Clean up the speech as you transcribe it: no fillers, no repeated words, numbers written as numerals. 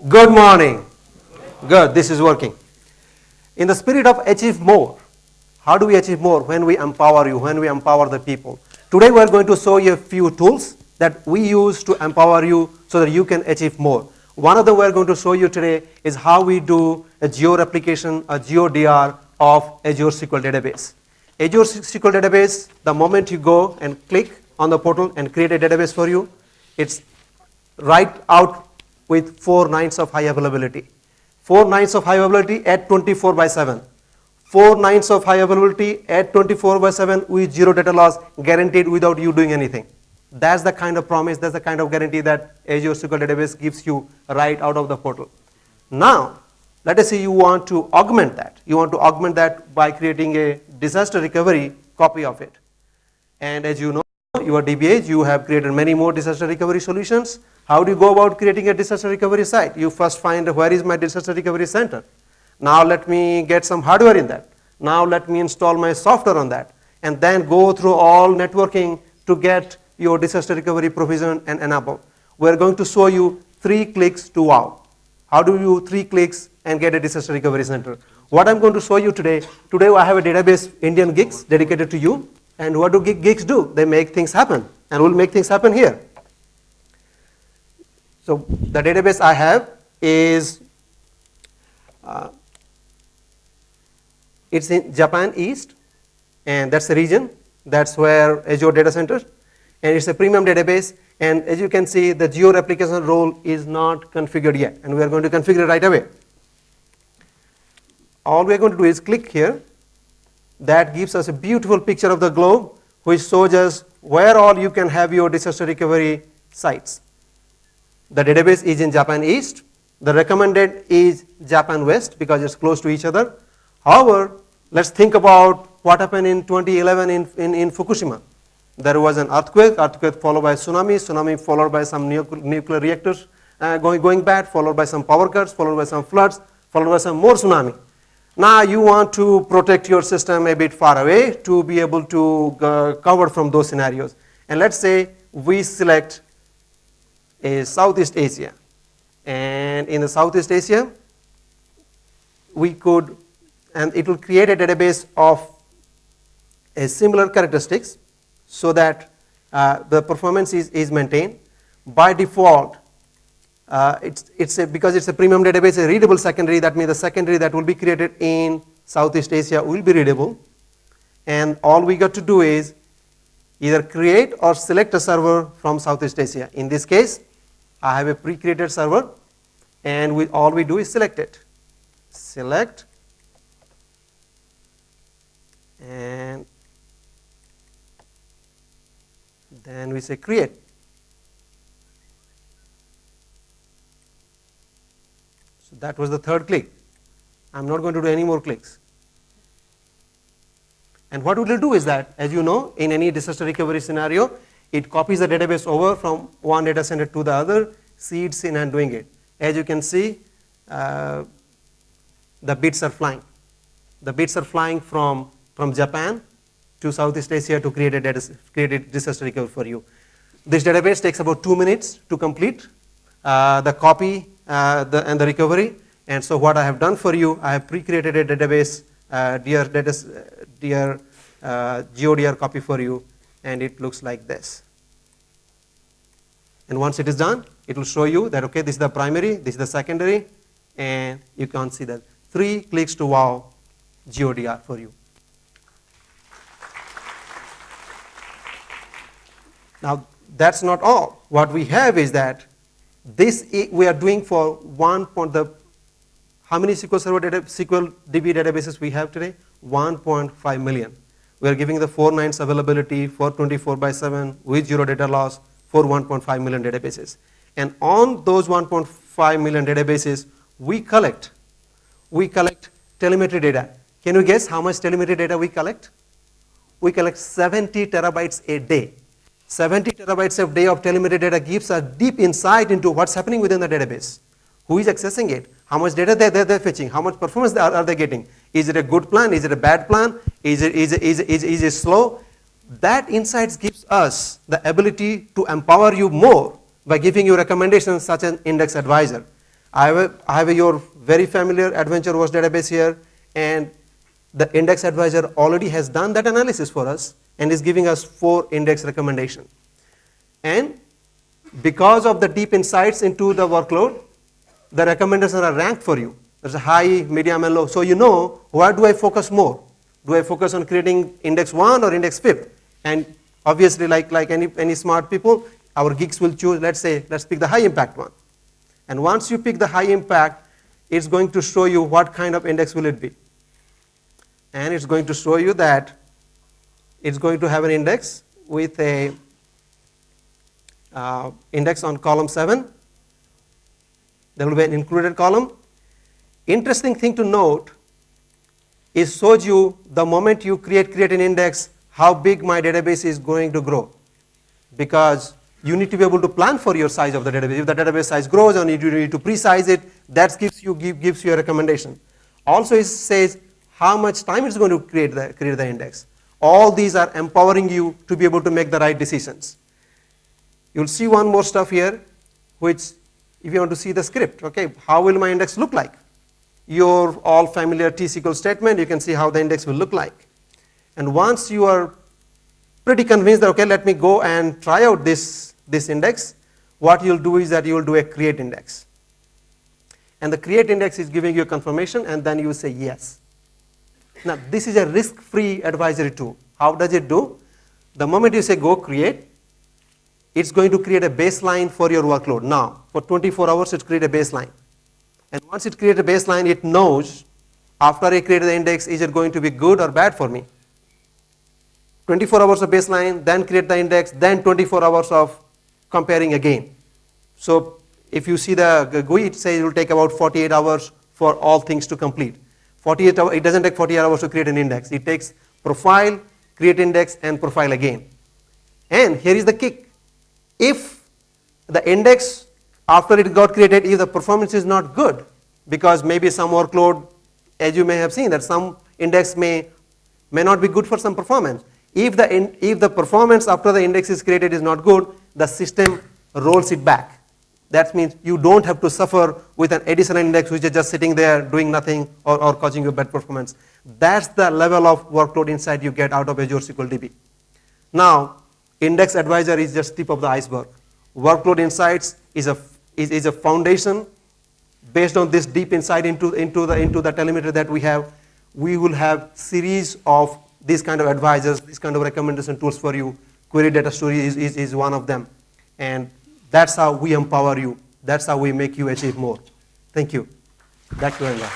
Good morning. Good, this is working. In the spirit of achieve more, how do we achieve more? When we empower you, when we empower the people. Today we are going to show you a few tools that we use to empower you so that you can achieve more. One of them we are going to show you today is how we do a geo replication, a GeoDR of Azure SQL database. Azure SQL database, the moment you go and click on the portal and create a database for you, it's right out with 4 nines of high availability. 4 nines of high availability at 24/7. 4 nines of high availability at 24/7 with zero data loss, guaranteed without you doing anything. That's the kind of promise, that's the kind of guarantee that Azure SQL database gives you right out of the portal. Now, let us say you want to augment that. You want to augment that by creating a disaster recovery copy of it. And as you know, your DBAs, you have created many more disaster recovery solutions. How do you go about creating a disaster recovery site? You first find where is my disaster recovery center. Now let me get some hardware in that. Now let me install my software on that. And then go through all networking to get your disaster recovery provision and enable. We're going to show you 3 clicks to wow. How do you 3 clicks and get a disaster recovery center? What I'm going to show you today I have a database, Indian gigs, dedicated to you. And what do gigs do? They make things happen. And we'll make things happen here. So the database I have is, it's in Japan East, and that's the region. That's where Azure data center, and it's a premium database. And as you can see, the geo replication role is not configured yet, and we are going to configure it right away. All we are going to do is click here. That gives us a beautiful picture of the globe, which shows us where all you can have your disaster recovery sites. The database is in Japan East. The recommended is Japan West because it's close to each other. However, let's think about what happened in 2011 in Fukushima. There was an earthquake followed by tsunami followed by some nuclear reactors going bad, followed by some power cuts, followed by some floods, followed by some more tsunami. Now you want to protect your system a bit far away to be able to cover from those scenarios. And let's say we select a Southeast Asia. And in the Southeast Asia, we could, and it will create a database of a similar characteristics so that the performance is maintained. By default, because it's a premium database, a readable secondary, that means the secondary that will be created in Southeast Asia will be readable. And all we got to do is either create or select a server from Southeast Asia. In this case, I have a pre-created server, and all we do is select it. Select, and then we say create. So that was the 3rd click. I'm not going to do any more clicks. And what it will do is that, as you know, in any disaster recovery scenario, it copies the database over from one data center to the other, seeds in and doing it. As you can see, the bits are flying. The bits are flying from Japan to Southeast Asia to create a disaster recovery for you. This database takes about 2 minutes to complete the copy and the recovery. And so what I have done for you, I have pre-created a database, dear GeoDR copy for you, and it looks like this. And once it is done, it will show you that, okay, this is the primary, this is the secondary, and you can see that 3 clicks to wow GeoDR for you. Now, that's not all. What we have is that this we are doing for how many SQL DB databases we have today? 1.5 million. We are giving the 4 nines availability for 24/7 with zero data loss for 1.5 million databases. And on those 1.5 million databases, we collect telemetry data. Can you guess how much telemetry data we collect? We collect 70 terabytes a day. 70 terabytes a day of telemetry data gives a deep insight into what's happening within the database. Who is accessing it? How much data they're fetching? How much performance are they getting? Is it a good plan? Is it a bad plan? Is it slow? That insights gives us the ability to empower you more by giving you recommendations such as index advisor. I have your very familiar AdventureWorks database here, and the index advisor already has done that analysis for us and is giving us 4 index recommendations. And because of the deep insights into the workload, the recommendations are ranked for you. There's a high, medium, and low. So you know, where do I focus more? Do I focus on creating index 1 or index 5? And obviously, like any smart people, our geeks will choose, let's pick the high impact one. And once you pick the high impact, it's going to show you what kind of index will it be. And it's going to show you that it's going to have an index with a index on column 7. There will be an included column. Interesting thing to note is shows you the moment you create an index, how big my database is going to grow. Because you need to be able to plan for your size of the database. If the database size grows and you need to pre-size it, that gives you a recommendation. Also it says how much time it's going to create the index. All these are empowering you to be able to make the right decisions. You'll see one more stuff here, which if you want to see the script, okay, how will my index look like? Your all familiar T-SQL statement, you can see how the index will look like. And once you are pretty convinced that, okay, let me go and try out this index, what you'll do is that you will do a create index. And the create index is giving you a confirmation, and then you will say yes. Now, this is a risk-free advisory tool. How does it do? The moment you say go create, it's going to create a baseline for your workload. Now, for 24 hours, it creates a baseline. And once it creates a baseline, it knows after I create the index, is it going to be good or bad for me? 24 hours of baseline, then create the index, then 24 hours of comparing again. So if you see the GUI, it says it will take about 48 hours for all things to complete. 48 hours, it doesn't take 48 hours to create an index. It takes profile, create index, and profile again. And here is the kick. If the index, after it got created, if the performance is not good, because maybe some workload, as you may have seen, that some index may not be good for some performance. If the performance after the index is created is not good, the system rolls it back. That means you don't have to suffer with an additional index which is just sitting there doing nothing or causing you bad performance. That's the level of workload insight you get out of Azure SQL DB. Now, Index Advisor is just tip of the iceberg. Workload Insights is a foundation. Based on this deep insight into the telemetry that we have, we will have series of these kind of advisors, these kind of recommendation tools for you. Query Data Story is one of them. And that's how we empower you. That's how we make you achieve more. Thank you. Back to Anga.